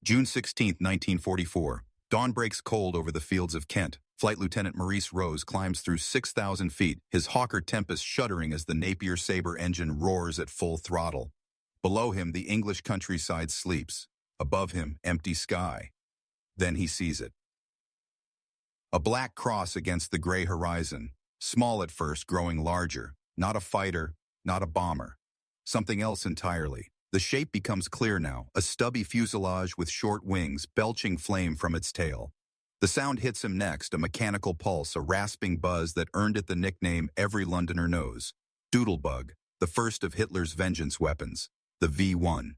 June 16, 1944. Dawn breaks cold over the fields of Kent. Flight Lieutenant Maurice Rose climbs through 6,000 feet, his Hawker Tempest shuddering as the Napier Sabre engine roars at full throttle. Below him, the English countryside sleeps. Above him, empty sky. Then he sees it. A black cross against the gray horizon. Small at first, growing larger. Not a fighter, not a bomber. Something else entirely. The shape becomes clear now, a stubby fuselage with short wings, belching flame from its tail. The sound hits him next, a mechanical pulse, a rasping buzz that earned it the nickname every Londoner knows. Doodlebug, the first of Hitler's vengeance weapons, the V-1.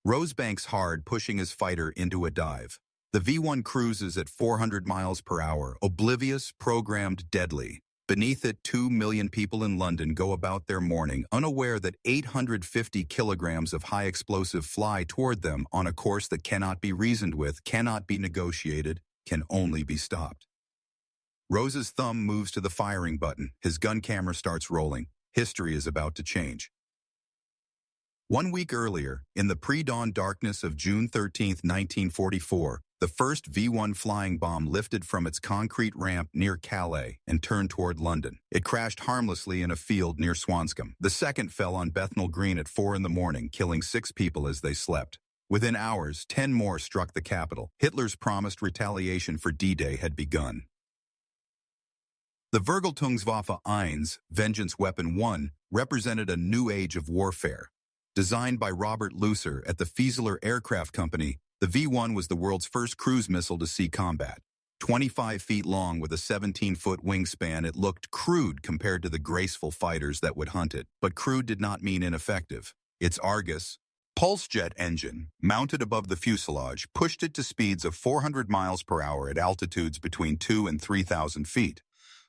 Rose banks hard, pushing his fighter into a dive. The V-1 cruises at 400 miles per hour, oblivious, programmed, deadly. Beneath it, 2 million people in London go about their morning, unaware that 850 kilograms of high explosive fly toward them on a course that cannot be reasoned with, cannot be negotiated, can only be stopped. Rose's thumb moves to the firing button. His gun camera starts rolling. History is about to change. 1 week earlier, in the pre-dawn darkness of June 13, 1944, the first V-1 flying bomb lifted from its concrete ramp near Calais and turned toward London. It crashed harmlessly in a field near Swanscombe. The second fell on Bethnal Green at 4 a.m, killing 6 people as they slept. Within hours, 10 more struck the capital. Hitler's promised retaliation for D-Day had begun. The Vergeltungswaffe 1, Vengeance Weapon 1, represented a new age of warfare. Designed by Robert Lucer at the Fieseler Aircraft Company, the V-1 was the world's first cruise missile to see combat. 25 feet long with a 17-foot wingspan, it looked crude compared to the graceful fighters that would hunt it. But crude did not mean ineffective. Its Argus, pulse jet engine, mounted above the fuselage, pushed it to speeds of 400 miles per hour at altitudes between 2,000 and 3,000 feet.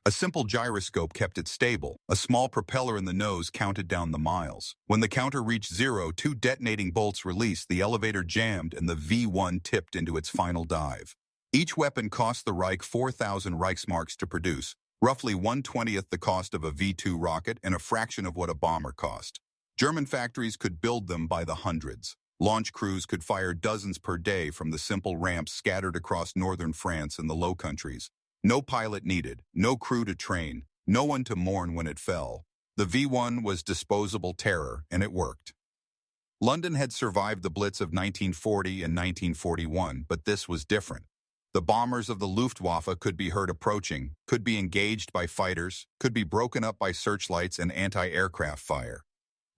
A simple gyroscope kept it stable. A small propeller in the nose counted down the miles. When the counter reached 0, 2 detonating bolts released, the elevator jammed, and the V-1 tipped into its final dive. Each weapon cost the Reich 4,000 Reichsmarks to produce, roughly 1/20th the cost of a V-2 rocket and a fraction of what a bomber cost. German factories could build them by the hundreds. Launch crews could fire dozens per day from the simple ramps scattered across northern France and the Low Countries. No pilot needed, no crew to train, no one to mourn when it fell. The V-1 was disposable terror, and it worked. London had survived the Blitz of 1940 and 1941, but this was different. The bombers of the Luftwaffe could be heard approaching, could be engaged by fighters, could be broken up by searchlights and anti-aircraft fire.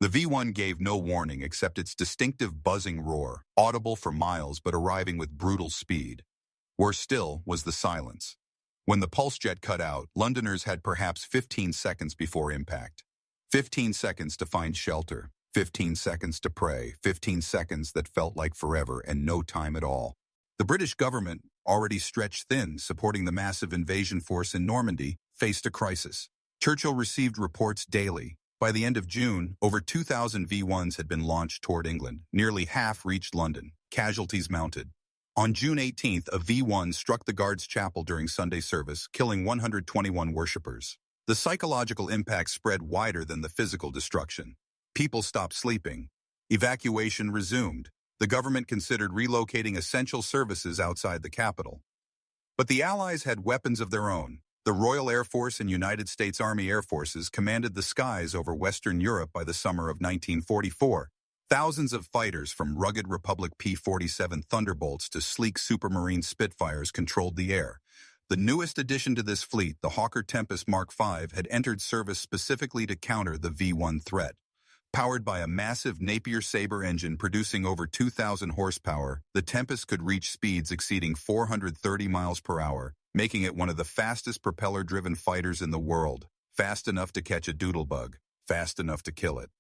The V-1 gave no warning except its distinctive buzzing roar, audible for miles but arriving with brutal speed. Worse still was the silence. When the pulse jet cut out, Londoners had perhaps 15 seconds before impact. 15 seconds to find shelter, 15 seconds to pray, 15 seconds that felt like forever and no time at all. The British government, already stretched thin, supporting the massive invasion force in Normandy, faced a crisis. Churchill received reports daily. By the end of June, over 2,000 V-1s had been launched toward England. Nearly half reached London. Casualties mounted. On June 18th, a V-1 struck the Guards Chapel during Sunday service, killing 121 worshippers. The psychological impact spread wider than the physical destruction. People stopped sleeping. Evacuation resumed. The government considered relocating essential services outside the capital. But the Allies had weapons of their own. The Royal Air Force and United States Army Air Forces commanded the skies over Western Europe by the summer of 1944. Thousands of fighters from rugged Republic P-47 Thunderbolts to sleek Supermarine Spitfires controlled the air. The newest addition to this fleet, the Hawker Tempest Mark V, had entered service specifically to counter the V-1 threat. Powered by a massive Napier Sabre engine producing over 2,000 horsepower, the Tempest could reach speeds exceeding 430 miles per hour, making it one of the fastest propeller-driven fighters in the world. Fast enough to catch a doodlebug, fast enough to kill it.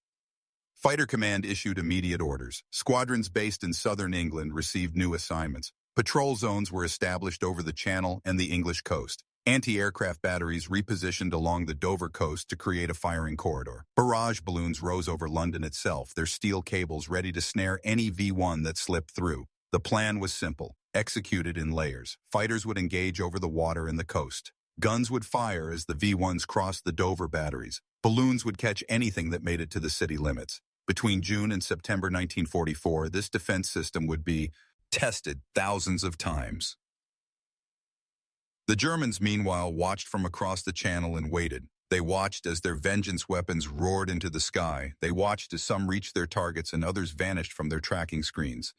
Fighter Command issued immediate orders. Squadrons based in southern England received new assignments. Patrol zones were established over the Channel and the English coast. Anti-aircraft batteries repositioned along the Dover coast to create a firing corridor. Barrage balloons rose over London itself, their steel cables ready to snare any V-1 that slipped through. The plan was simple, executed in layers. Fighters would engage over the water and the coast. Guns would fire as the V-1s crossed the Dover batteries. Balloons would catch anything that made it to the city limits. Between June and September 1944, this defense system would be tested thousands of times. The Germans, meanwhile, watched from across the channel and waited. They watched as their vengeance weapons roared into the sky. They watched as some reached their targets and others vanished from their tracking screens.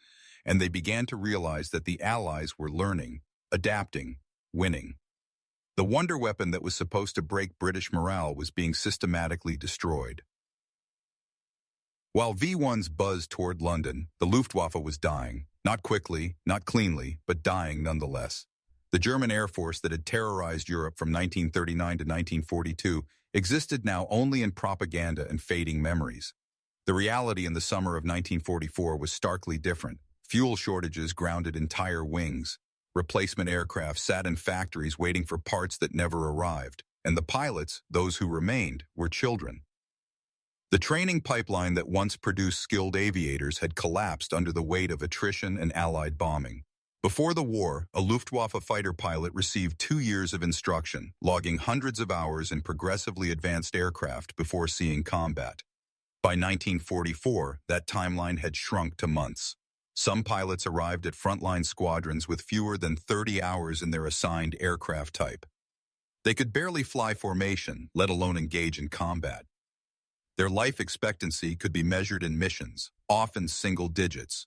And they began to realize that the Allies were learning, adapting, winning. The wonder weapon that was supposed to break British morale was being systematically destroyed. While V-1s buzzed toward London, the Luftwaffe was dying. Not quickly, not cleanly, but dying nonetheless. The German Air Force that had terrorized Europe from 1939 to 1942 existed now only in propaganda and fading memories. The reality in the summer of 1944 was starkly different. Fuel shortages grounded entire wings. Replacement aircraft sat in factories waiting for parts that never arrived. And the pilots, those who remained, were children. The training pipeline that once produced skilled aviators had collapsed under the weight of attrition and Allied bombing. Before the war, a Luftwaffe fighter pilot received 2 years of instruction, logging hundreds of hours in progressively advanced aircraft before seeing combat. By 1944, that timeline had shrunk to months. Some pilots arrived at frontline squadrons with fewer than 30 hours in their assigned aircraft type. They could barely fly formation, let alone engage in combat. Their life expectancy could be measured in missions, often single digits.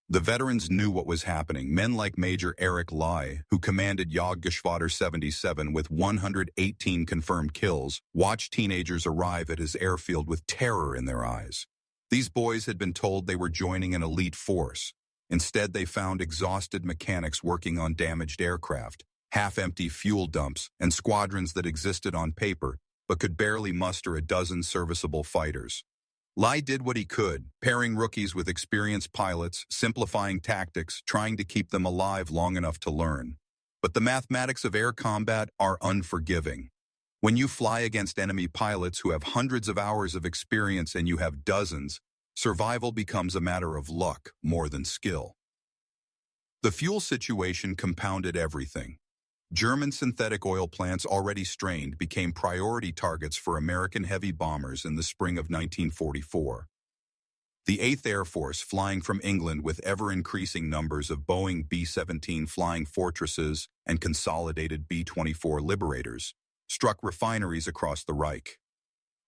The veterans knew what was happening. Men like Major Erich Lai, who commanded Jagdgeschwader 77 with 118 confirmed kills, watched teenagers arrive at his airfield with terror in their eyes. These boys had been told they were joining an elite force. Instead, they found exhausted mechanics working on damaged aircraft, half-empty fuel dumps, and squadrons that existed on paper, but could barely muster a dozen serviceable fighters. Lai did what he could, pairing rookies with experienced pilots, simplifying tactics, trying to keep them alive long enough to learn. But the mathematics of air combat are unforgiving. When you fly against enemy pilots who have hundreds of hours of experience and you have dozens, survival becomes a matter of luck more than skill. The fuel situation compounded everything. German synthetic oil plants already strained became priority targets for American heavy bombers in the spring of 1944. The 8th Air Force, flying from England with ever-increasing numbers of Boeing B-17 Flying Fortresses and consolidated B-24 Liberators, struck refineries across the Reich.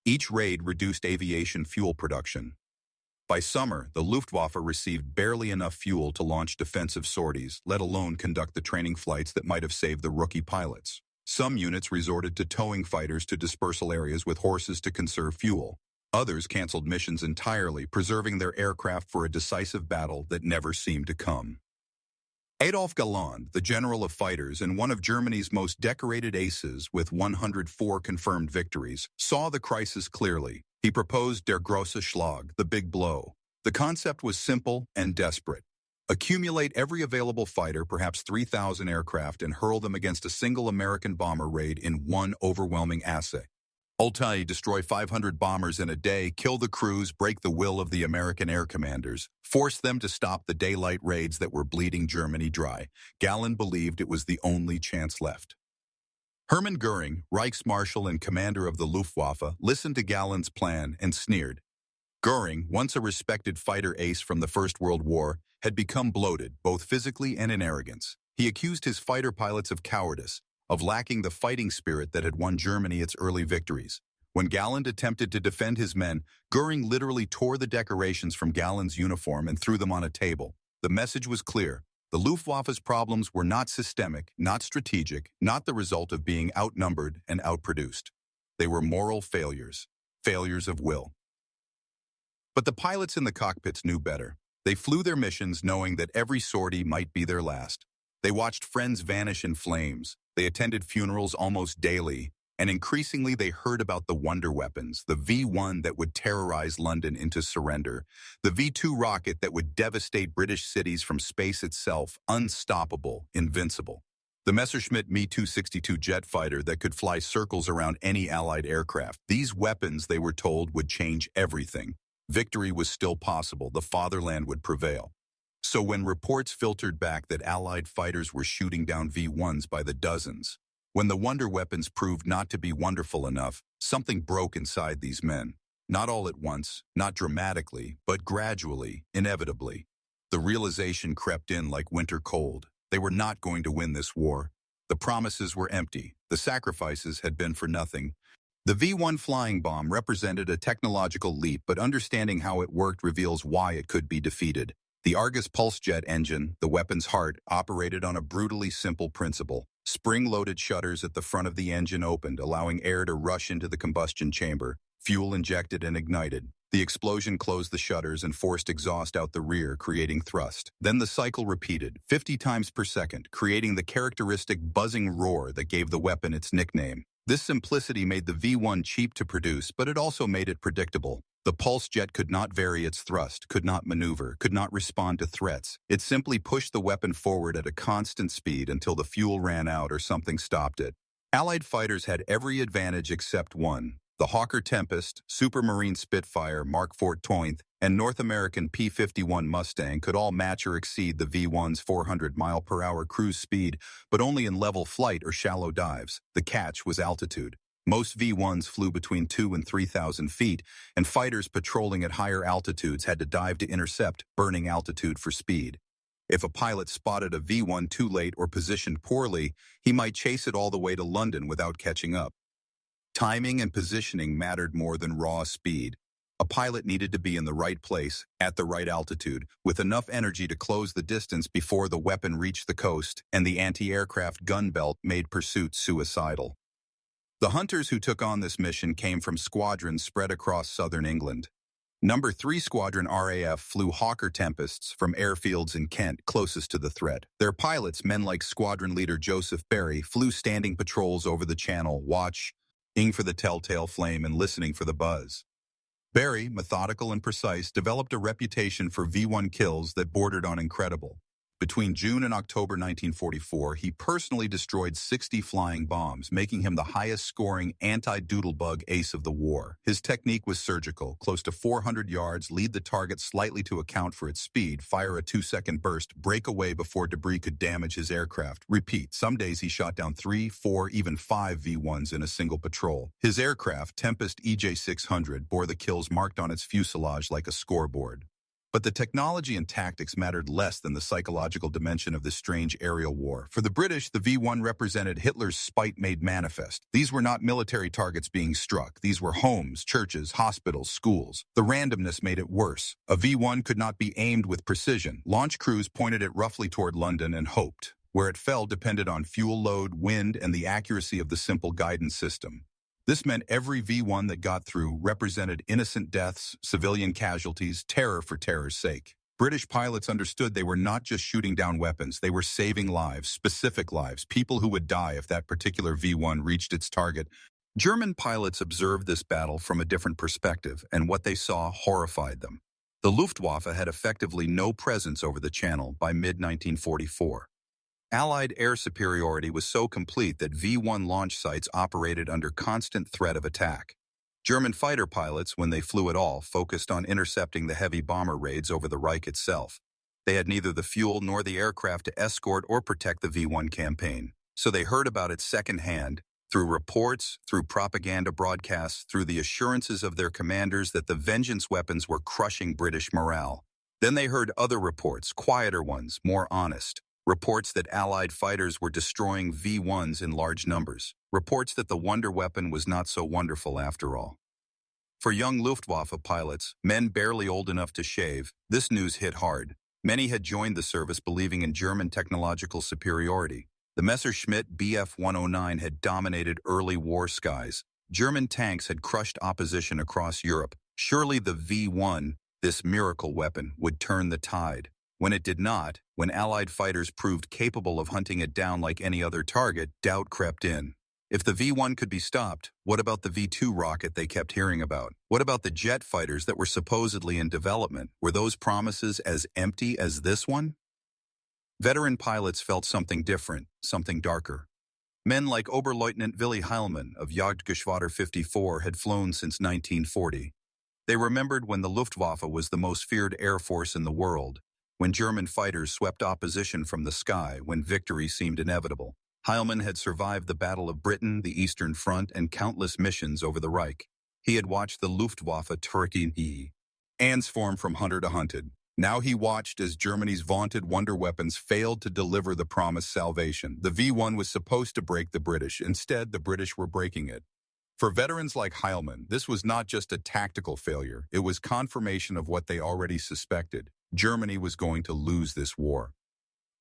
Each raid reduced aviation fuel production. By summer, the Luftwaffe received barely enough fuel to launch defensive sorties, let alone conduct the training flights that might have saved the rookie pilots. Some units resorted to towing fighters to dispersal areas with horses to conserve fuel. Others canceled missions entirely, preserving their aircraft for a decisive battle that never seemed to come. Adolf Galland, the general of fighters and one of Germany's most decorated aces with 104 confirmed victories, saw the crisis clearly. He proposed Der große Schlag, the big blow. The concept was simple and desperate. Accumulate every available fighter, perhaps 3,000 aircraft, and hurl them against a single American bomber raid in one overwhelming assay. Ultimately, destroy 500 bombers in a day, kill the crews, break the will of the American air commanders, force them to stop the daylight raids that were bleeding Germany dry. Galland believed it was the only chance left. Hermann Göring, Reichsmarshal and commander of the Luftwaffe, listened to Galland's plan and sneered. Göring, once a respected fighter ace from the First World War, had become bloated, both physically and in arrogance. He accused his fighter pilots of cowardice, of lacking the fighting spirit that had won Germany its early victories. When Galland attempted to defend his men, Göring literally tore the decorations from Galland's uniform and threw them on a table. The message was clear. The Luftwaffe's problems were not systemic, not strategic, not the result of being outnumbered and outproduced. They were moral failures, failures of will. But the pilots in the cockpits knew better. They flew their missions knowing that every sortie might be their last. They watched friends vanish in flames. They attended funerals almost daily, and increasingly they heard about the wonder weapons, the V-1 that would terrorize London into surrender, the V-2 rocket that would devastate British cities from space itself, unstoppable, invincible. The Messerschmitt Me-262 jet fighter that could fly circles around any Allied aircraft. These weapons, they were told, would change everything. Victory was still possible. The fatherland would prevail. So when reports filtered back that Allied fighters were shooting down V-1s by the dozens, when the wonder weapons proved not to be wonderful enough, something broke inside these men. Not all at once, not dramatically, but gradually, inevitably. The realization crept in like winter cold. They were not going to win this war. The promises were empty. The sacrifices had been for nothing. The V-1 flying bomb represented a technological leap, but understanding how it worked reveals why it could be defeated. The Argus pulse jet engine, the weapon's heart, operated on a brutally simple principle. Spring-loaded shutters at the front of the engine opened, allowing air to rush into the combustion chamber. Fuel injected and ignited. The explosion closed the shutters and forced exhaust out the rear, creating thrust. Then the cycle repeated, 50 times per second, creating the characteristic buzzing roar that gave the weapon its nickname. This simplicity made the V-1 cheap to produce, but it also made it predictable. The pulse jet could not vary its thrust, could not maneuver, could not respond to threats. It simply pushed the weapon forward at a constant speed until the fuel ran out or something stopped it. Allied fighters had every advantage except one. The Hawker Tempest, Supermarine Spitfire, Mark IV Tointh, and North American P-51 Mustang could all match or exceed the V-1's 400-mile-per-hour cruise speed, but only in level flight or shallow dives. The catch was altitude. Most V-1s flew between 2,000 and 3,000 feet, and fighters patrolling at higher altitudes had to dive to intercept, burning altitude for speed. If a pilot spotted a V-1 too late or positioned poorly, he might chase it all the way to London without catching up. Timing and positioning mattered more than raw speed. A pilot needed to be in the right place, at the right altitude, with enough energy to close the distance before the weapon reached the coast, and the anti-aircraft gun belt made pursuit suicidal. The hunters who took on this mission came from squadrons spread across southern England. Number 3 Squadron RAF flew Hawker Tempests from airfields in Kent closest to the threat. Their pilots, men like squadron leader Joseph Barry, flew standing patrols over the channel, watching for the telltale flame and listening for the buzz. Barry, methodical and precise, developed a reputation for V-1 kills that bordered on incredible. Between June and October 1944, he personally destroyed 60 flying bombs, making him the highest-scoring anti-doodlebug ace of the war. His technique was surgical. Close to 400 yards, lead the target slightly to account for its speed, fire a 2-second burst, break away before debris could damage his aircraft. Repeat. Some days he shot down 3, 4, even 5 V-1s in a single patrol. His aircraft, Tempest EJ-600, bore the kills marked on its fuselage like a scoreboard. But the technology and tactics mattered less than the psychological dimension of this strange aerial war. For the British, the V-1 represented Hitler's spite made manifest. These were not military targets being struck. These were homes, churches, hospitals, schools. The randomness made it worse. A V-1 could not be aimed with precision. Launch crews pointed it roughly toward London and hoped. Where it fell depended on fuel load, wind, and the accuracy of the simple guidance system. This meant every V-1 that got through represented innocent deaths, civilian casualties, terror for terror's sake. British pilots understood they were not just shooting down weapons, they were saving lives, specific lives, people who would die if that particular V-1 reached its target. German pilots observed this battle from a different perspective, and what they saw horrified them. The Luftwaffe had effectively no presence over the Channel by mid-1944. Allied air superiority was so complete that V-1 launch sites operated under constant threat of attack. German fighter pilots, when they flew at all, focused on intercepting the heavy bomber raids over the Reich itself. They had neither the fuel nor the aircraft to escort or protect the V-1 campaign, so they heard about it secondhand, through reports, through propaganda broadcasts, through the assurances of their commanders that the vengeance weapons were crushing British morale. Then they heard other reports, quieter ones, more honest. Reports that Allied fighters were destroying V-1s in large numbers. Reports that the wonder weapon was not so wonderful after all. For young Luftwaffe pilots, men barely old enough to shave, this news hit hard. Many had joined the service believing in German technological superiority. The Messerschmitt Bf-109 had dominated early war skies. German tanks had crushed opposition across Europe. Surely the V-1, this miracle weapon, would turn the tide. When it did not, when Allied fighters proved capable of hunting it down like any other target, doubt crept in. If the V-1 could be stopped, what about the V-2 rocket they kept hearing about? What about the jet fighters that were supposedly in development? Were those promises as empty as this one? Veteran pilots felt something different, something darker. Men like Oberleutnant Willi Heilmann of Jagdgeschwader 54 had flown since 1940. They remembered when the Luftwaffe was the most feared air force in the world, when German fighters swept opposition from the sky, when victory seemed inevitable. Heilmann had survived the Battle of Britain, the Eastern Front, and countless missions over the Reich. He had watched the Luftwaffe Turkey transform from hunter to hunted, Now he watched as Germany's vaunted wonder weapons failed to deliver the promised salvation. The V-1 was supposed to break the British. Instead, the British were breaking it. For veterans like Heilmann, this was not just a tactical failure. It was confirmation of what they already suspected. Germany was going to lose this war.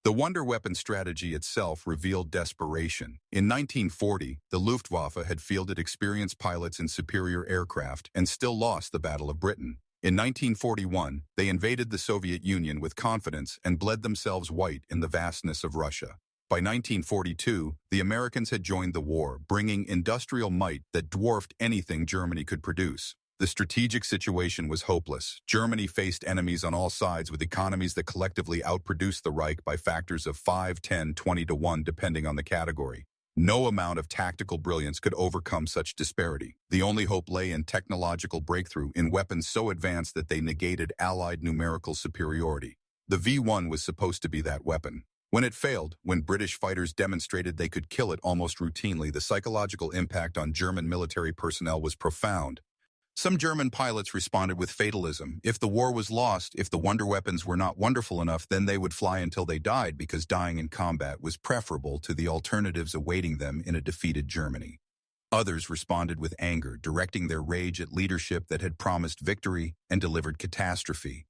The wonder weapon strategy itself revealed desperation. In 1940, the Luftwaffe had fielded experienced pilots in superior aircraft and still lost the Battle of Britain. In 1941, they invaded the Soviet Union with confidence and bled themselves white in the vastness of Russia. By 1942, the Americans had joined the war, bringing industrial might that dwarfed anything Germany could produce. The strategic situation was hopeless. Germany faced enemies on all sides with economies that collectively outproduced the Reich by factors of 5, 10, 20 to 1 depending on the category. No amount of tactical brilliance could overcome such disparity. The only hope lay in technological breakthrough, in weapons so advanced that they negated Allied numerical superiority. The V-1 was supposed to be that weapon. When it failed, when British fighters demonstrated they could kill it almost routinely, the psychological impact on German military personnel was profound. Some German pilots responded with fatalism. If the war was lost, if the wonder weapons were not wonderful enough, then they would fly until they died because dying in combat was preferable to the alternatives awaiting them in a defeated Germany. Others responded with anger, directing their rage at leadership that had promised victory and delivered catastrophe.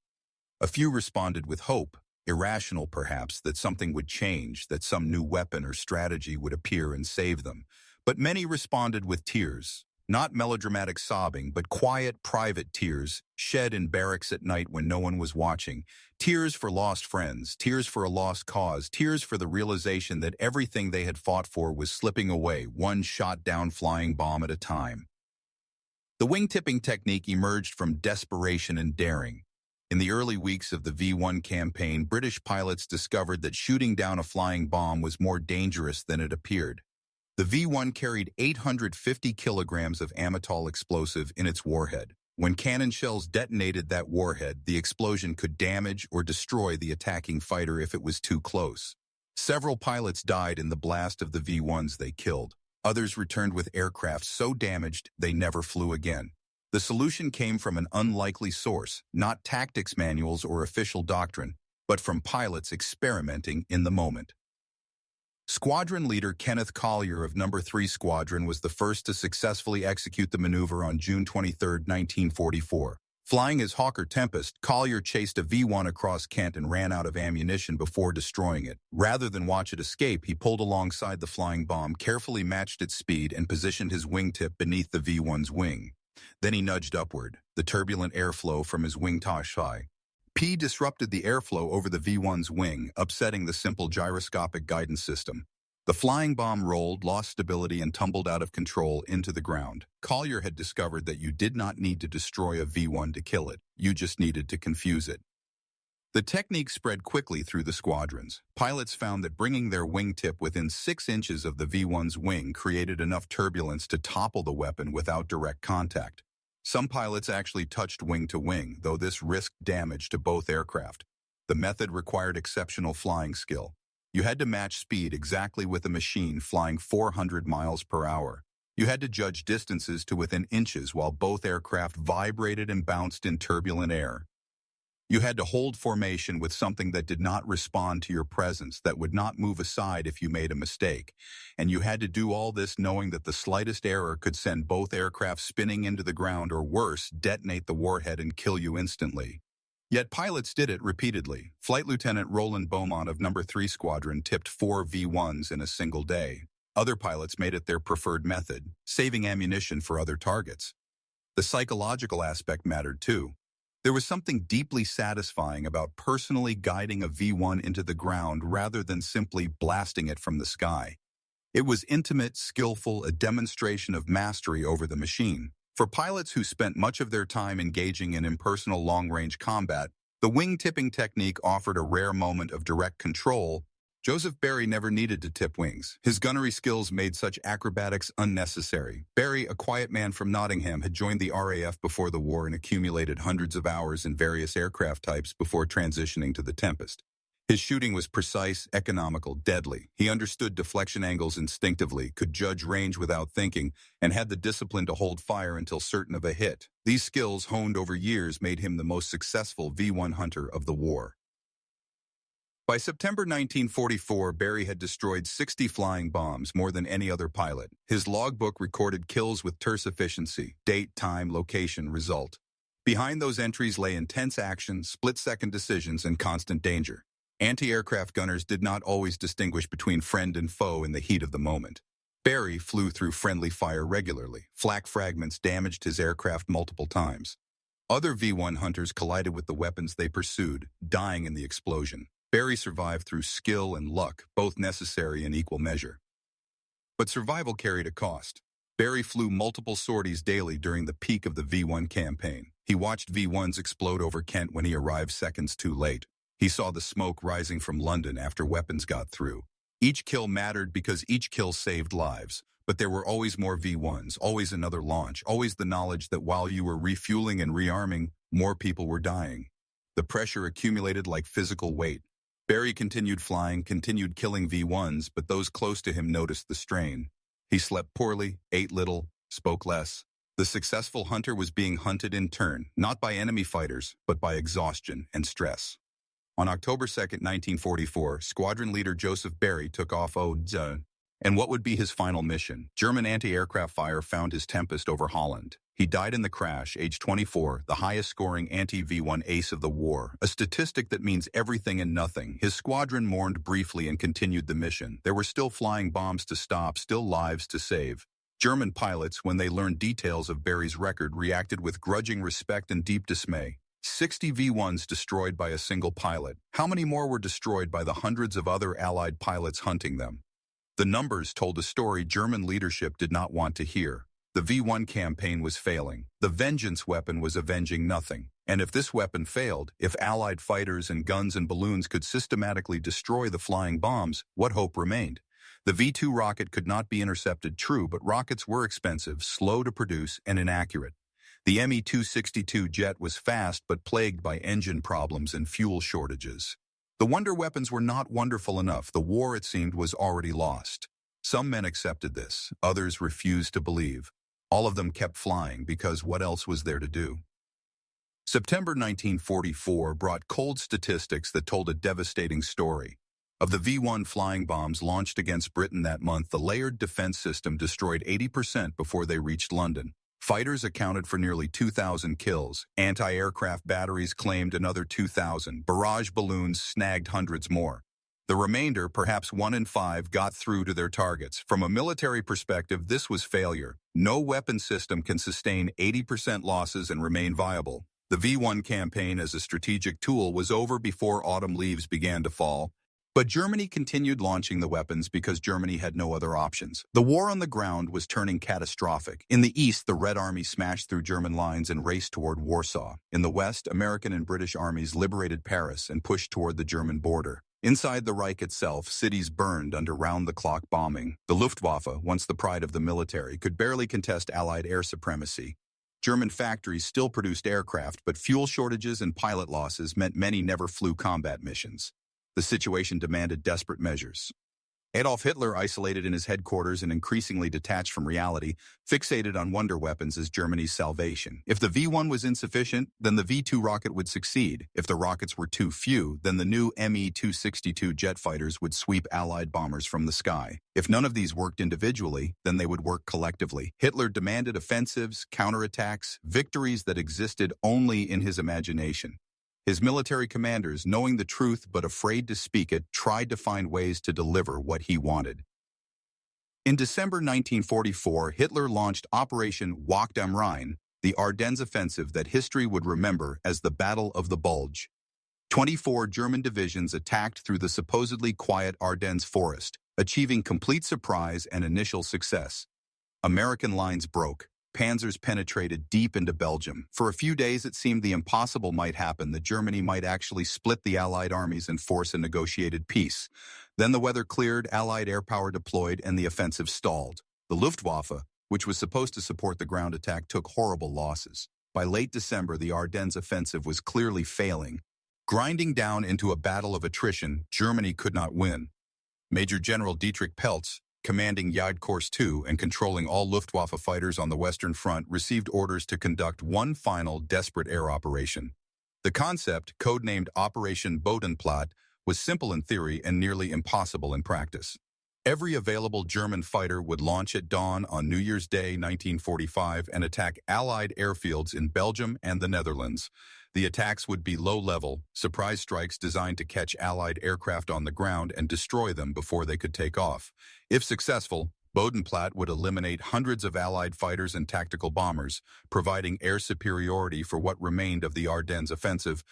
A few responded with hope, irrational perhaps, that something would change, that some new weapon or strategy would appear and save them. But many responded with tears. Not melodramatic sobbing, but quiet, private tears, shed in barracks at night when no one was watching. Tears for lost friends, tears for a lost cause, tears for the realization that everything they had fought for was slipping away, one shot-down flying bomb at a time. The wing-tipping technique emerged from desperation and daring. In the early weeks of the V-1 campaign, British pilots discovered that shooting down a flying bomb was more dangerous than it appeared. The V-1 carried 850 kilograms of amytal explosive in its warhead. When cannon shells detonated that warhead, the explosion could damage or destroy the attacking fighter if it was too close. Several pilots died in the blast of the V-1s they killed. Others returned with aircraft so damaged they never flew again. The solution came from an unlikely source, not tactics manuals or official doctrine, but from pilots experimenting in the moment. Squadron leader Kenneth Collier of No. 3 Squadron was the first to successfully execute the maneuver on June 23, 1944. Flying his Hawker Tempest, Collier chased a V-1 across Kent and ran out of ammunition before destroying it. Rather than watch it escape, he pulled alongside the flying bomb, carefully matched its speed, and positioned his wingtip beneath the V-1's wing. Then he nudged upward. The turbulent airflow from his wing tossed high. P disrupted the airflow over the V-1's wing, upsetting the simple gyroscopic guidance system. The flying bomb rolled, lost stability, and tumbled out of control into the ground. Collier had discovered that you did not need to destroy a V-1 to kill it. You just needed to confuse it. The technique spread quickly through the squadrons. Pilots found that bringing their wingtip within 6 inches of the V-1's wing created enough turbulence to topple the weapon without direct contact. Some pilots actually touched wing to wing, though this risked damage to both aircraft. The method required exceptional flying skill. You had to match speed exactly with a machine flying 400 miles per hour. You had to judge distances to within inches while both aircraft vibrated and bounced in turbulent air. You had to hold formation with something that did not respond to your presence, that would not move aside if you made a mistake. And you had to do all this knowing that the slightest error could send both aircraft spinning into the ground or worse, detonate the warhead and kill you instantly. Yet pilots did it repeatedly. Flight Lieutenant Roland Beaumont of No. 3 Squadron tipped 4 V-1s in a single day. Other pilots made it their preferred method, saving ammunition for other targets. The psychological aspect mattered too. There was something deeply satisfying about personally guiding a V-1 into the ground rather than simply blasting it from the sky. It was intimate, skillful, a demonstration of mastery over the machine. For pilots who spent much of their time engaging in impersonal long-range combat, the wing-tipping technique offered a rare moment of direct control. Joseph Barry never needed to tip wings. His gunnery skills made such acrobatics unnecessary. Barry, a quiet man from Nottingham, had joined the RAF before the war and accumulated hundreds of hours in various aircraft types before transitioning to the Tempest. His shooting was precise, economical, deadly. He understood deflection angles instinctively, could judge range without thinking, and had the discipline to hold fire until certain of a hit. These skills, honed over years, made him the most successful V-1 hunter of the war. By September 1944, Barry had destroyed 60 flying bombs, more than any other pilot. His logbook recorded kills with terse efficiency: date, time, location, result. Behind those entries lay intense action, split-second decisions, and constant danger. Anti-aircraft gunners did not always distinguish between friend and foe in the heat of the moment. Barry flew through friendly fire regularly. Flak fragments damaged his aircraft multiple times. Other V-1 hunters collided with the weapons they pursued, dying in the explosion. Barry survived through skill and luck, both necessary in equal measure. But survival carried a cost. Barry flew multiple sorties daily during the peak of the V-1 campaign. He watched V-1s explode over Kent when he arrived seconds too late. He saw the smoke rising from London after weapons got through. Each kill mattered because each kill saved lives. But there were always more V-1s, always another launch, always the knowledge that while you were refueling and rearming, more people were dying. The pressure accumulated like physical weight. Barry continued flying, continued killing V-1s, but those close to him noticed the strain. He slept poorly, ate little, spoke less. The successful hunter was being hunted in turn, not by enemy fighters, but by exhaustion and stress. On October 2, 1944, squadron leader Joseph Barry took off and what would be his final mission? German anti-aircraft fire found his Tempest over Holland. He died in the crash, age 24, the highest-scoring anti-V-1 ace of the war, a statistic that means everything and nothing. His squadron mourned briefly and continued the mission. There were still flying bombs to stop, still lives to save. German pilots, when they learned details of Barry's record, reacted with grudging respect and deep dismay. 60 V-1s destroyed by a single pilot. How many more were destroyed by the hundreds of other Allied pilots hunting them? The numbers told a story German leadership did not want to hear. The V-1 campaign was failing. The vengeance weapon was avenging nothing. And if this weapon failed, if Allied fighters and guns and balloons could systematically destroy the flying bombs, what hope remained? The V-2 rocket could not be intercepted, true, but rockets were expensive, slow to produce, and inaccurate. The Me-262 jet was fast but plagued by engine problems and fuel shortages. The wonder weapons were not wonderful enough. The war, it seemed, was already lost. Some men accepted this. Others refused to believe. All of them kept flying because what else was there to do? September 1944 brought cold statistics that told a devastating story. Of the V-1 flying bombs launched against Britain that month, the layered defense system destroyed 80% before they reached London. Fighters accounted for nearly 2,000 kills. Anti-aircraft batteries claimed another 2,000. Barrage balloons snagged hundreds more. The remainder, perhaps 1 in 5, got through to their targets. From a military perspective, this was failure. No weapon system can sustain 80% losses and remain viable. The V-1 campaign as a strategic tool was over before autumn leaves began to fall. But Germany continued launching the weapons because Germany had no other options. The war on the ground was turning catastrophic. In the east, the Red Army smashed through German lines and raced toward Warsaw. In the west, American and British armies liberated Paris and pushed toward the German border. Inside the Reich itself, cities burned under round-the-clock bombing. The Luftwaffe, once the pride of the military, could barely contest Allied air supremacy. German factories still produced aircraft, but fuel shortages and pilot losses meant many never flew combat missions. The situation demanded desperate measures. Adolf Hitler, isolated in his headquarters and increasingly detached from reality, fixated on wonder weapons as Germany's salvation. If the V-1 was insufficient, then the V-2 rocket would succeed. If the rockets were too few, then the new Me-262 jet fighters would sweep Allied bombers from the sky. If none of these worked individually, then they would work collectively. Hitler demanded offensives, counterattacks, victories that existed only in his imagination. His military commanders, knowing the truth but afraid to speak it, tried to find ways to deliver what he wanted. In December 1944, Hitler launched Operation Wacht am Rhein, the Ardennes offensive that history would remember as the Battle of the Bulge. 24 German divisions attacked through the supposedly quiet Ardennes forest, achieving complete surprise and initial success. American lines broke. Panzers penetrated deep into Belgium. For a few days, it seemed the impossible might happen, that Germany might actually split the Allied armies and force a negotiated peace. Then the weather cleared, Allied air power deployed, and the offensive stalled. The Luftwaffe, which was supposed to support the ground attack, took horrible losses. By late December, the Ardennes offensive was clearly failing. Grinding down into a battle of attrition, Germany could not win. Major General Dietrich Peltz, commanding Jagdkorps II and controlling all Luftwaffe fighters on the Western Front, received orders to conduct one final desperate air operation. The concept, codenamed Operation Bodenplatte, was simple in theory and nearly impossible in practice. Every available German fighter would launch at dawn on New Year's Day 1945 and attack Allied airfields in Belgium and the Netherlands. The attacks would be low-level, surprise strikes designed to catch Allied aircraft on the ground and destroy them before they could take off. If successful, Bodenplatte would eliminate hundreds of Allied fighters and tactical bombers, providing air superiority for what remained of the Ardennes offensive.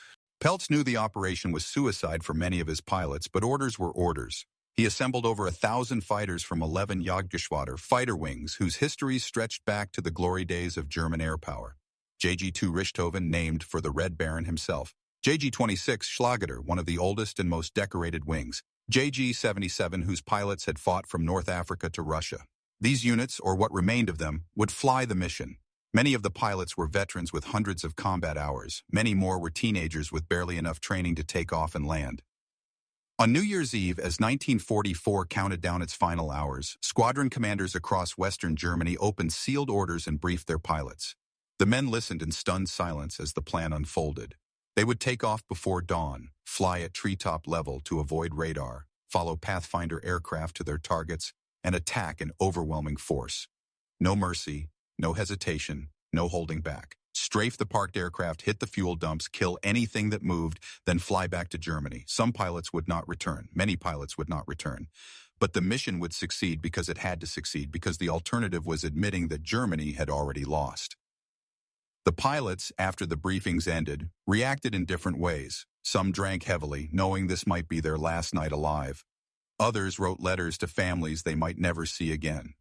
Peltz knew the operation was suicide for many of his pilots, but orders were orders. He assembled over 1,000 fighters from 11 Jagdgeschwader fighter wings whose histories stretched back to the glory days of German air power. JG-2 Richthofen, named for the Red Baron himself. JG-26 Schlageter, one of the oldest and most decorated wings. JG-77, whose pilots had fought from North Africa to Russia. These units, or what remained of them, would fly the mission. Many of the pilots were veterans with hundreds of combat hours. Many more were teenagers with barely enough training to take off and land. On New Year's Eve, as 1944 counted down its final hours, squadron commanders across Western Germany opened sealed orders and briefed their pilots. The men listened in stunned silence as the plan unfolded. They would take off before dawn, fly at treetop level to avoid radar, follow Pathfinder aircraft to their targets, and attack in overwhelming force. No mercy, no hesitation, no holding back. Strafe the parked aircraft, hit the fuel dumps, kill anything that moved, then fly back to Germany. Some pilots would not return. Many pilots would not return. But the mission would succeed because it had to succeed, because the alternative was admitting that Germany had already lost. The pilots, after the briefings ended, reacted in different ways. Some drank heavily, knowing this might be their last night alive. Others wrote letters to families they might never see again.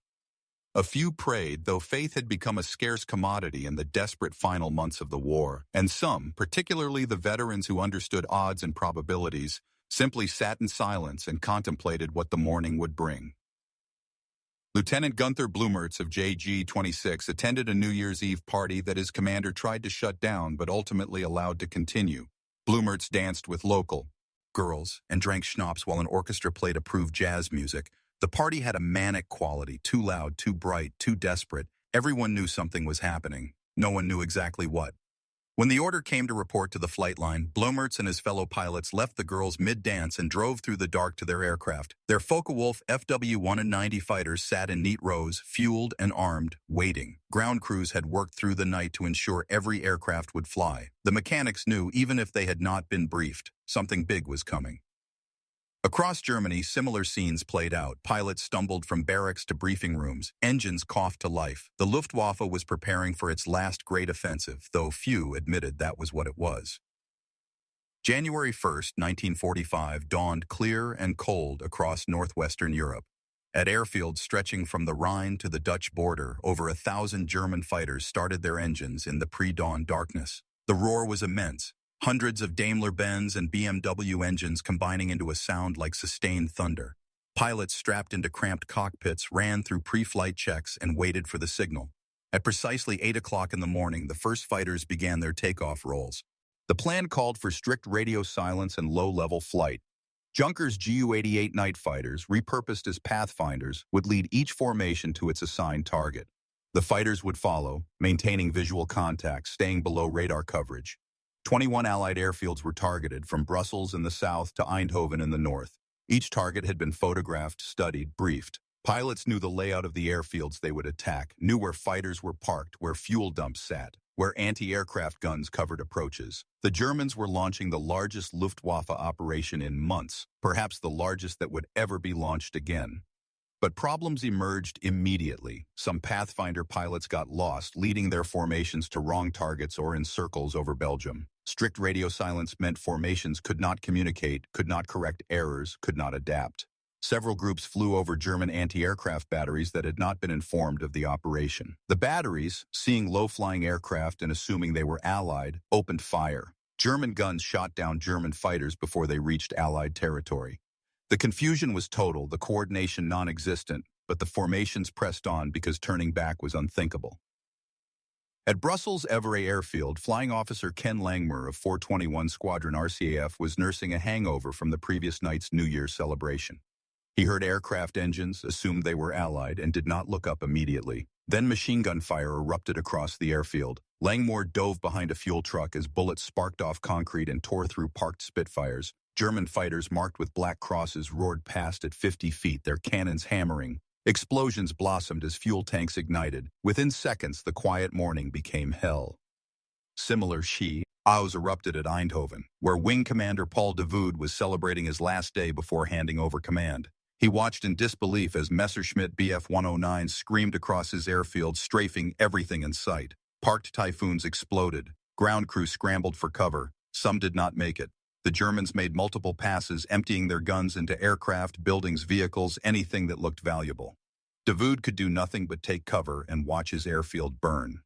A few prayed, though faith had become a scarce commodity in the desperate final months of the war, and some, particularly the veterans who understood odds and probabilities, simply sat in silence and contemplated what the morning would bring. Lieutenant Gunther Blummertz of JG-26 attended a New Year's Eve party that his commander tried to shut down but ultimately allowed to continue. Blummertz danced with local girls and drank schnapps while an orchestra played approved jazz music. The party had a manic quality, too loud, too bright, too desperate. Everyone knew something was happening. No one knew exactly what. When the order came to report to the flight line, Blummertz and his fellow pilots left the girls mid-dance and drove through the dark to their aircraft. Their Focke-Wulf FW-190 fighters sat in neat rows, fueled and armed, waiting. Ground crews had worked through the night to ensure every aircraft would fly. The mechanics knew, even if they had not been briefed, something big was coming. Across Germany, similar scenes played out. Pilots stumbled from barracks to briefing rooms. Engines coughed to life. The Luftwaffe was preparing for its last great offensive, though few admitted that was what it was. January 1st, 1945, dawned clear and cold across northwestern Europe. At airfields stretching from the Rhine to the Dutch border, over 1,000 German fighters started their engines in the pre-dawn darkness. The roar was immense. Hundreds of Daimler-Benz and BMW engines combining into a sound like sustained thunder. Pilots strapped into cramped cockpits ran through pre-flight checks and waited for the signal. At precisely 8 o'clock in the morning, the first fighters began their takeoff rolls. The plan called for strict radio silence and low-level flight. Junkers Ju-88 night fighters, repurposed as pathfinders, would lead each formation to its assigned target. The fighters would follow, maintaining visual contact, staying below radar coverage. 21 Allied airfields were targeted, from Brussels in the south to Eindhoven in the north. Each target had been photographed, studied, briefed. Pilots knew the layout of the airfields they would attack, knew where fighters were parked, where fuel dumps sat, where anti-aircraft guns covered approaches. The Germans were launching the largest Luftwaffe operation in months, perhaps the largest that would ever be launched again. But problems emerged immediately. Some Pathfinder pilots got lost, leading their formations to wrong targets or in circles over Belgium. Strict radio silence meant formations could not communicate, could not correct errors, could not adapt. Several groups flew over German anti-aircraft batteries that had not been informed of the operation. The batteries, seeing low-flying aircraft and assuming they were Allied, opened fire. German guns shot down German fighters before they reached Allied territory. The confusion was total, the coordination non-existent, but the formations pressed on because turning back was unthinkable. At Brussels' Evere Airfield, Flying Officer Ken Langmuir of 421 Squadron RCAF was nursing a hangover from the previous night's New Year's celebration. He heard aircraft engines, assumed they were Allied, and did not look up immediately. Then machine gun fire erupted across the airfield. Langmuir dove behind a fuel truck as bullets sparked off concrete and tore through parked Spitfires. German fighters marked with black crosses roared past at 50 feet, their cannons hammering. Explosions blossomed as fuel tanks ignited. Within seconds, the quiet morning became hell. Similar chaos erupted at Eindhoven, where Wing Commander Paul de Vood was celebrating his last day before handing over command. He watched in disbelief as Messerschmitt Bf 109 screamed across his airfield, strafing everything in sight. Parked Typhoons exploded. Ground crew scrambled for cover. Some did not make it. The Germans made multiple passes, emptying their guns into aircraft, buildings, vehicles, anything that looked valuable. De Vood could do nothing but take cover and watch his airfield burn.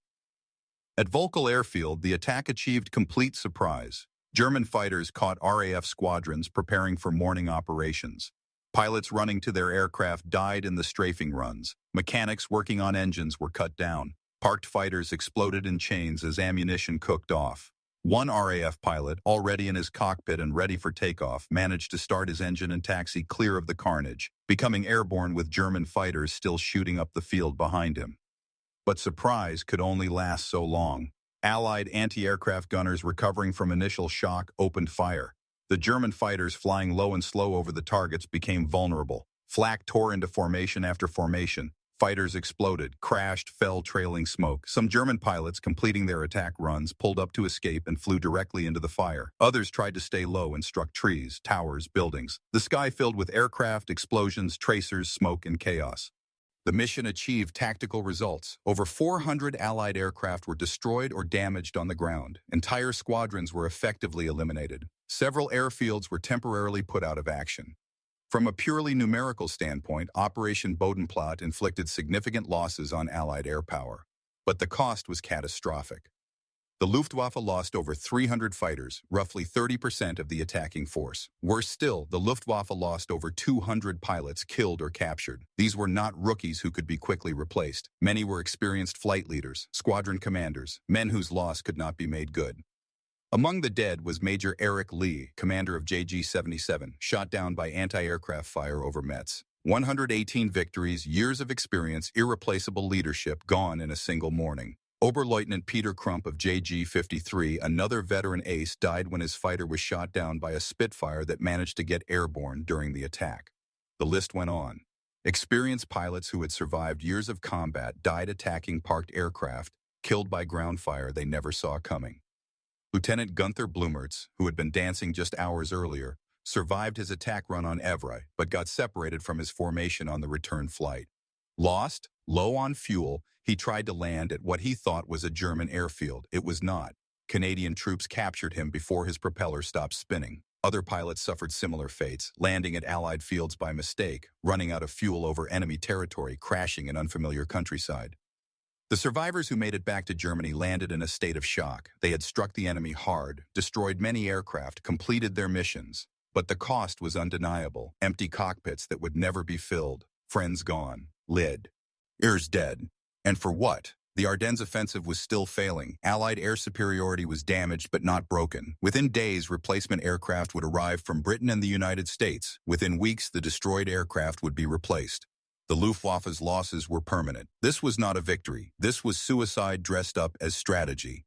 At Volkel Airfield, the attack achieved complete surprise. German fighters caught RAF squadrons preparing for morning operations. Pilots running to their aircraft died in the strafing runs. Mechanics working on engines were cut down. Parked fighters exploded in chains as ammunition cooked off. One RAF pilot, already in his cockpit and ready for takeoff, managed to start his engine and taxi clear of the carnage, becoming airborne with German fighters still shooting up the field behind him. But surprise could only last so long. Allied anti-aircraft gunners recovering from initial shock opened fire. The German fighters flying low and slow over the targets became vulnerable. Flak tore into formation after formation. Fighters exploded, crashed, fell trailing smoke. Some German pilots, completing their attack runs, pulled up to escape and flew directly into the fire. Others tried to stay low and struck trees, towers, buildings. The sky filled with aircraft, explosions, tracers, smoke, and chaos. The mission achieved tactical results. Over 400 Allied aircraft were destroyed or damaged on the ground. Entire squadrons were effectively eliminated. Several airfields were temporarily put out of action. From a purely numerical standpoint, Operation Bodenplatte inflicted significant losses on Allied air power. But the cost was catastrophic. The Luftwaffe lost over 300 fighters, roughly 30% of the attacking force. Worse still, the Luftwaffe lost over 200 pilots killed or captured. These were not rookies who could be quickly replaced. Many were experienced flight leaders, squadron commanders, men whose loss could not be made good. Among the dead was Major Eric Lee, commander of JG-77, shot down by anti-aircraft fire over Metz. 118 victories, years of experience, irreplaceable leadership gone in a single morning. Oberleutnant Peter Crump of JG-53, another veteran ace, died when his fighter was shot down by a Spitfire that managed to get airborne during the attack. The list went on. Experienced pilots who had survived years of combat died attacking parked aircraft, killed by ground fire they never saw coming. Lieutenant Gunther Blumertz, who had been dancing just hours earlier, survived his attack run on Evere, but got separated from his formation on the return flight. Lost, low on fuel, he tried to land at what he thought was a German airfield. It was not. Canadian troops captured him before his propeller stopped spinning. Other pilots suffered similar fates, landing at Allied fields by mistake, running out of fuel over enemy territory, crashing in unfamiliar countryside. The survivors who made it back to Germany landed in a state of shock. They had struck the enemy hard, destroyed many aircraft, completed their missions. But the cost was undeniable. Empty cockpits that would never be filled. Friends gone. Lid. Ears dead. And for what? The Ardennes offensive was still failing. Allied air superiority was damaged but not broken. Within days, replacement aircraft would arrive from Britain and the United States. Within weeks, the destroyed aircraft would be replaced. The Luftwaffe's losses were permanent. This was not a victory. This was suicide dressed up as strategy.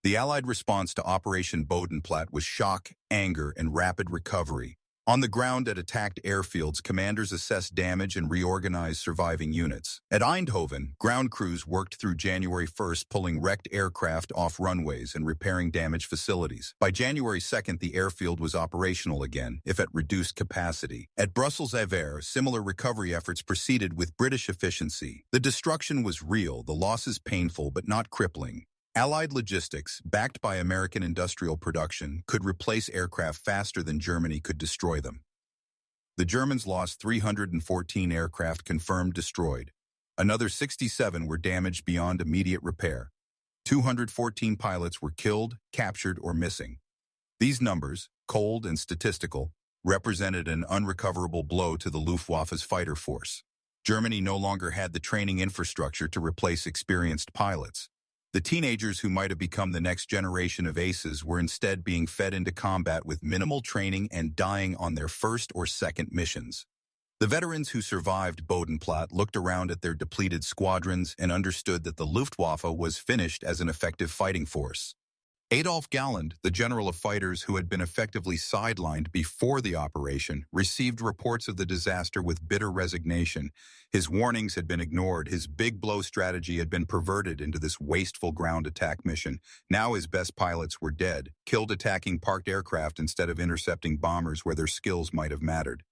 The Allied response to Operation Bodenplatte was shock, anger, and rapid recovery. On the ground at attacked airfields, commanders assessed damage and reorganized surviving units. At Eindhoven, ground crews worked through January 1st, pulling wrecked aircraft off runways and repairing damaged facilities. By January 2nd, the airfield was operational again, if at reduced capacity. At Brussels Evere, similar recovery efforts proceeded with British efficiency. The destruction was real, the losses painful but not crippling. Allied logistics, backed by American industrial production, could replace aircraft faster than Germany could destroy them. The Germans lost 314 aircraft confirmed destroyed. Another 67 were damaged beyond immediate repair. 214 pilots were killed, captured, or missing. These numbers, cold and statistical, represented an unrecoverable blow to the Luftwaffe's fighter force. Germany no longer had the training infrastructure to replace experienced pilots. The teenagers who might have become the next generation of aces were instead being fed into combat with minimal training and dying on their first or second missions. The veterans who survived Bodenplatte looked around at their depleted squadrons and understood that the Luftwaffe was finished as an effective fighting force. Adolf Galland, the general of fighters who had been effectively sidelined before the operation, received reports of the disaster with bitter resignation. His warnings had been ignored. His big blow strategy had been perverted into this wasteful ground attack mission. Now his best pilots were dead, killed attacking parked aircraft instead of intercepting bombers where their skills might have mattered.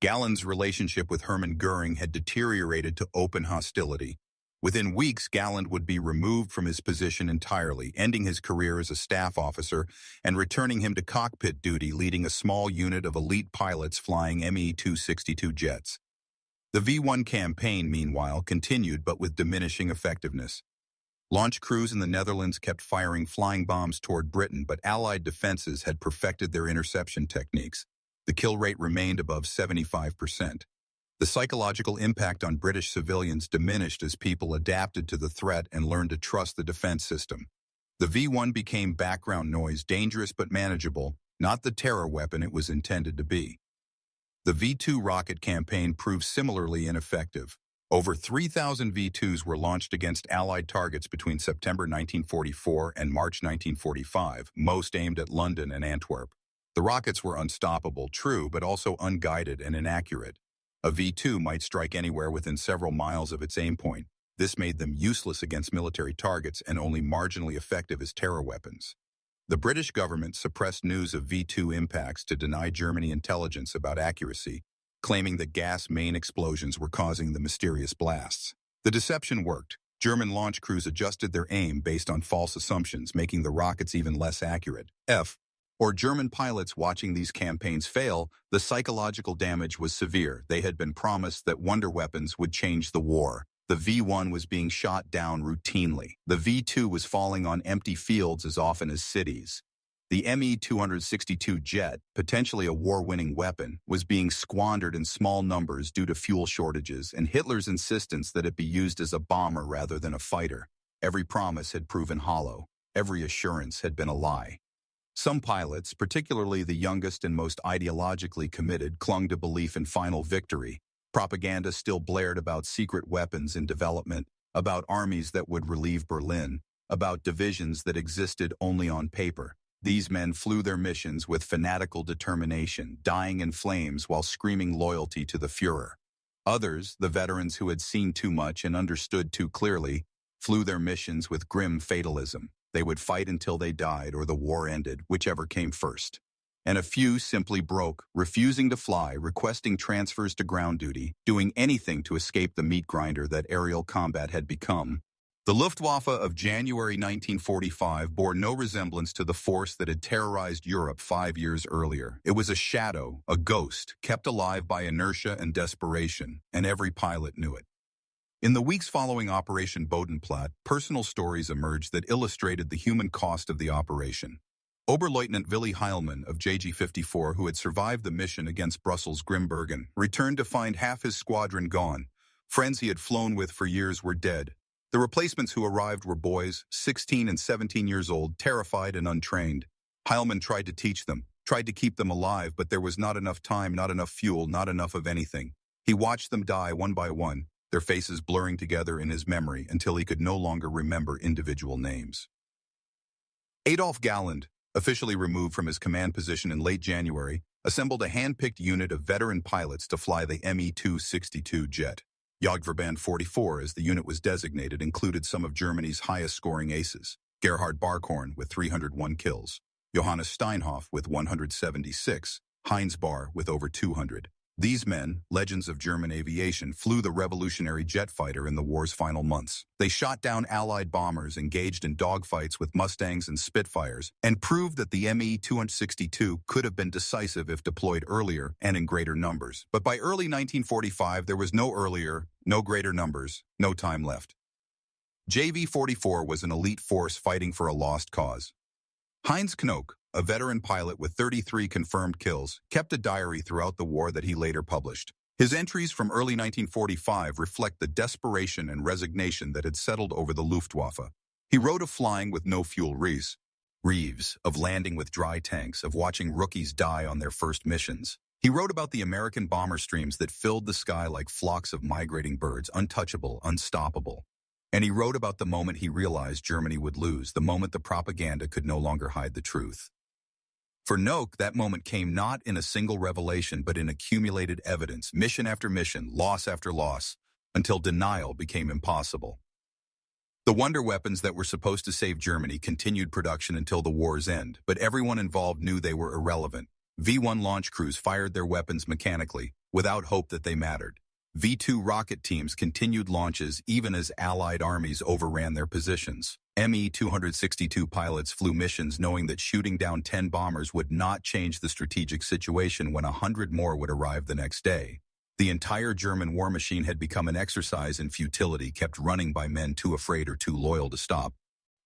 Galland's relationship with Hermann Goering had deteriorated to open hostility. Within weeks, Galland would be removed from his position entirely, ending his career as a staff officer and returning him to cockpit duty, leading a small unit of elite pilots flying Me-262 jets. The V-1 campaign, meanwhile, continued but with diminishing effectiveness. Launch crews in the Netherlands kept firing flying bombs toward Britain, but Allied defenses had perfected their interception techniques. The kill rate remained above 75%. The psychological impact on British civilians diminished as people adapted to the threat and learned to trust the defense system. The V-1 became background noise, dangerous but manageable, not the terror weapon it was intended to be. The V-2 rocket campaign proved similarly ineffective. Over 3,000 V-2s were launched against Allied targets between September 1944 and March 1945, most aimed at London and Antwerp. The rockets were unstoppable, true, but also unguided and inaccurate. A V-2 might strike anywhere within several miles of its aim point. This made them useless against military targets and only marginally effective as terror weapons. The British government suppressed news of V-2 impacts to deny Germany intelligence about accuracy, claiming that gas main explosions were causing the mysterious blasts. The deception worked. German launch crews adjusted their aim based on false assumptions, making the rockets even less accurate. Or German pilots watching these campaigns fail, the psychological damage was severe. They had been promised that wonder weapons would change the war. The V-1 was being shot down routinely. The V-2 was falling on empty fields as often as cities. The Me-262 jet, potentially a war-winning weapon, was being squandered in small numbers due to fuel shortages and Hitler's insistence that it be used as a bomber rather than a fighter. Every promise had proven hollow. Every assurance had been a lie. Some pilots, particularly the youngest and most ideologically committed, clung to belief in final victory. Propaganda still blared about secret weapons in development, about armies that would relieve Berlin, about divisions that existed only on paper. These men flew their missions with fanatical determination, dying in flames while screaming loyalty to the Führer. Others, the veterans who had seen too much and understood too clearly, flew their missions with grim fatalism. They would fight until they died or the war ended, whichever came first. And a few simply broke, refusing to fly, requesting transfers to ground duty, doing anything to escape the meat grinder that aerial combat had become. The Luftwaffe of January 1945 bore no resemblance to the force that had terrorized Europe 5 years earlier. It was a shadow, a ghost, kept alive by inertia and desperation, and every pilot knew it. In the weeks following Operation Bodenplatte, personal stories emerged that illustrated the human cost of the operation. Oberleutnant Willy Heilmann of JG-54, who had survived the mission against Brussels Grimbergen, returned to find half his squadron gone. Friends he had flown with for years were dead. The replacements who arrived were boys, 16 and 17 years old, terrified and untrained. Heilmann tried to teach them, tried to keep them alive, but there was not enough time, not enough fuel, not enough of anything. He watched them die one by one, their faces blurring together in his memory until he could no longer remember individual names. Adolf Galland, officially removed from his command position in late January, assembled a hand-picked unit of veteran pilots to fly the Me-262 jet. Jagdverband 44, as the unit was designated, included some of Germany's highest-scoring aces: Gerhard Barkhorn with 301 kills, Johannes Steinhoff with 176, Heinz Bahr with over 200. These men, legends of German aviation, flew the revolutionary jet fighter in the war's final months. They shot down Allied bombers, engaged in dogfights with Mustangs and Spitfires, and proved that the Me-262 could have been decisive if deployed earlier and in greater numbers. But by early 1945, there was no earlier, no greater numbers, no time left. JV-44 was an elite force fighting for a lost cause. Heinz Knoke, a veteran pilot with 33 confirmed kills, kept a diary throughout the war that he later published. His entries from early 1945 reflect the desperation and resignation that had settled over the Luftwaffe. He wrote of flying with no fuel reeves, of landing with dry tanks, of watching rookies die on their first missions. He wrote about the American bomber streams that filled the sky like flocks of migrating birds, untouchable, unstoppable. And he wrote about the moment he realized Germany would lose, the moment the propaganda could no longer hide the truth. For Knoke, that moment came not in a single revelation, but in accumulated evidence, mission after mission, loss after loss, until denial became impossible. The wonder weapons that were supposed to save Germany continued production until the war's end, but everyone involved knew they were irrelevant. V-1 launch crews fired their weapons mechanically, without hope that they mattered. V-2 rocket teams continued launches even as Allied armies overran their positions. Me-262 pilots flew missions knowing that shooting down 10 bombers would not change the strategic situation when 100 more would arrive the next day. The entire German war machine had become an exercise in futility, kept running by men too afraid or too loyal to stop.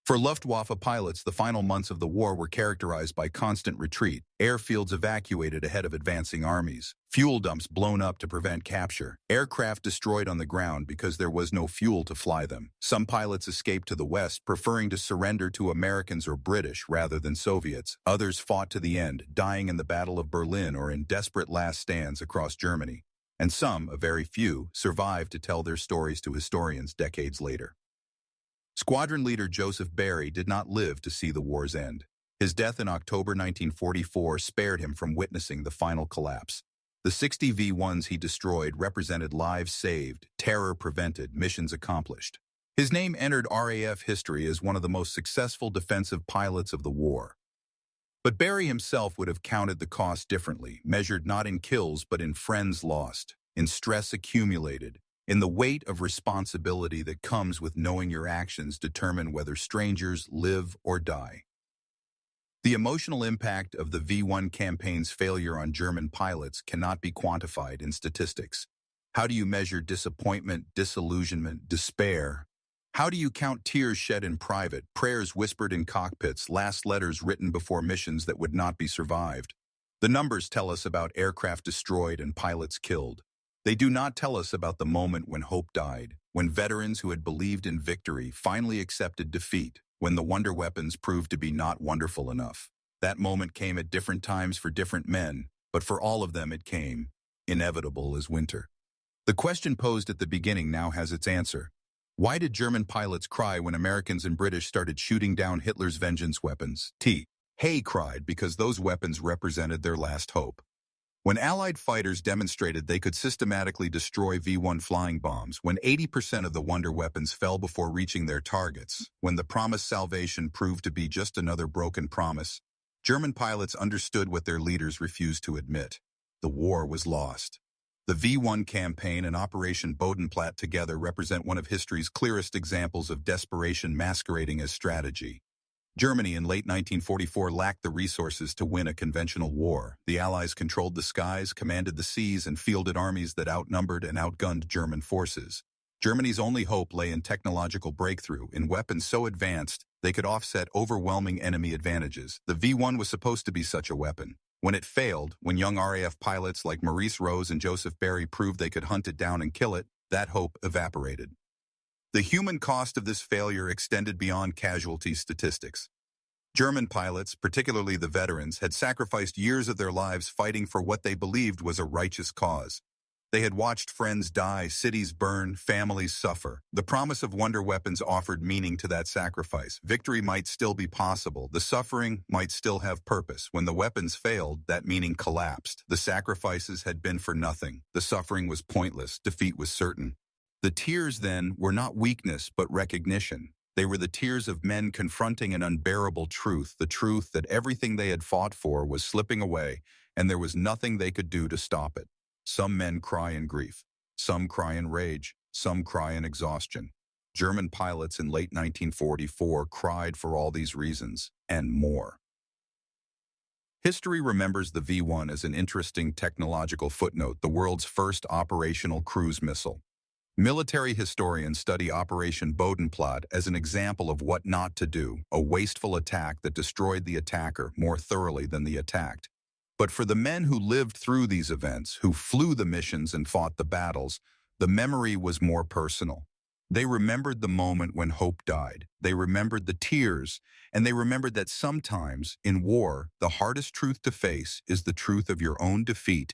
For Luftwaffe pilots, the final months of the war were characterized by constant retreat, airfields evacuated ahead of advancing armies, fuel dumps blown up to prevent capture, aircraft destroyed on the ground because there was no fuel to fly them. Some pilots escaped to the west, preferring to surrender to Americans or British rather than Soviets. Others fought to the end, dying in the Battle of Berlin or in desperate last stands across Germany. And some, a very few, survived to tell their stories to historians decades later. Squadron leader Joseph Barry did not live to see the war's end. His death in October 1944 spared him from witnessing the final collapse. The 60 V-1s he destroyed represented lives saved, terror prevented, missions accomplished. His name entered RAF history as one of the most successful defensive pilots of the war. But Barry himself would have counted the cost differently, measured not in kills but in friends lost, in stress accumulated, in the weight of responsibility that comes with knowing your actions determine whether strangers live or die. The emotional impact of the V-1 campaign's failure on German pilots cannot be quantified in statistics. How do you measure disappointment, disillusionment, despair? How do you count tears shed in private, prayers whispered in cockpits, last letters written before missions that would not be survived? The numbers tell us about aircraft destroyed and pilots killed. They do not tell us about the moment when hope died, when veterans who had believed in victory finally accepted defeat, when the wonder weapons proved to be not wonderful enough. That moment came at different times for different men, but for all of them it came, inevitable as winter. The question posed at the beginning now has its answer. Why did German pilots cry when Americans and British started shooting down Hitler's vengeance weapons? Hay cried because those weapons represented their last hope. When Allied fighters demonstrated they could systematically destroy V-1 flying bombs, when 80% of the wonder weapons fell before reaching their targets, when the promised salvation proved to be just another broken promise, German pilots understood what their leaders refused to admit. The war was lost. The V-1 campaign and Operation Bodenplatte together represent one of history's clearest examples of desperation masquerading as strategy. Germany in late 1944 lacked the resources to win a conventional war. The Allies controlled the skies, commanded the seas, and fielded armies that outnumbered and outgunned German forces. Germany's only hope lay in technological breakthrough, in weapons so advanced they could offset overwhelming enemy advantages. The V-1 was supposed to be such a weapon. When it failed, when young RAF pilots like Maurice Rose and Joseph Barry proved they could hunt it down and kill it, that hope evaporated. The human cost of this failure extended beyond casualty statistics. German pilots, particularly the veterans, had sacrificed years of their lives fighting for what they believed was a righteous cause. They had watched friends die, cities burn, families suffer. The promise of wonder weapons offered meaning to that sacrifice. Victory might still be possible. The suffering might still have purpose. When the weapons failed, that meaning collapsed. The sacrifices had been for nothing. The suffering was pointless. Defeat was certain. The tears, then, were not weakness but recognition. They were the tears of men confronting an unbearable truth, the truth that everything they had fought for was slipping away, and there was nothing they could do to stop it. Some men cry in grief. Some cry in rage. Some cry in exhaustion. German pilots in late 1944 cried for all these reasons, and more. History remembers the V-1 as an interesting technological footnote, the world's first operational cruise missile. Military historians study Operation Bodenplatte as an example of what not to do, a wasteful attack that destroyed the attacker more thoroughly than the attacked. But for the men who lived through these events, who flew the missions and fought the battles, the memory was more personal. They remembered the moment when hope died. They remembered the tears, and they remembered that sometimes, in war, the hardest truth to face is the truth of your own defeat.